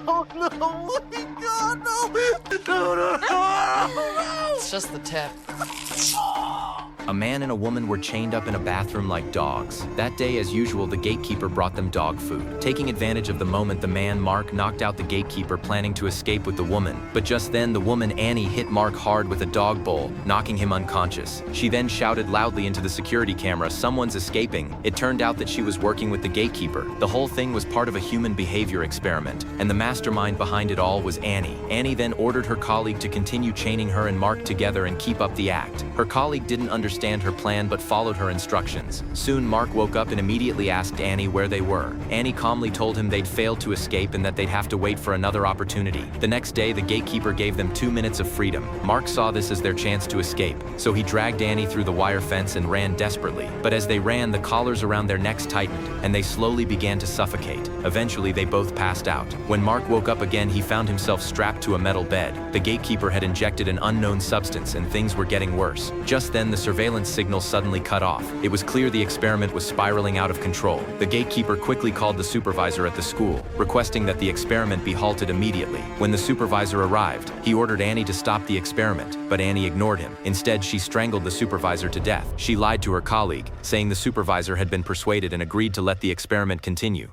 no, no, oh my God, no, no, no, no. It's just the tip. A man and a woman were chained up in a bathroom like dogs. That day, as usual, the gatekeeper brought them dog food. Taking advantage of the moment, the man, Mark, knocked out the gatekeeper, planning to escape with the woman. But just then, the woman, Annie, hit Mark hard with a dog bowl, knocking him unconscious. She then shouted loudly into the security camera, "Someone's escaping." It turned out that she was working with the gatekeeper. The whole thing was part of a human behavior experiment, and the mastermind behind it all was Annie. Annie then ordered her colleague to continue chaining her and Mark together and keep up the act. Her colleague didn't understand her plan but followed her instructions. Soon, Mark woke up and immediately asked Annie where they were. Annie calmly told him they'd failed to escape and that they'd have to wait for another opportunity. The next day, the gatekeeper gave them 2 minutes of freedom. Mark saw this as their chance to escape, so he dragged Annie through the wire fence and ran desperately. But as they ran, the collars around their necks tightened, and they slowly began to suffocate. Eventually, they both passed out. When Mark woke up again, he found himself strapped to a metal bed. The gatekeeper had injected an unknown substance, and things were getting worse. Just then, the surveillance signal suddenly cut off. It was clear the experiment was spiraling out of control. The gatekeeper quickly called the supervisor at the school, requesting that the experiment be halted immediately. When the supervisor arrived, he ordered Annie to stop the experiment, but Annie ignored him. Instead, she strangled the supervisor to death. She lied to her colleague, saying the supervisor had been persuaded and agreed to let the experiment continue.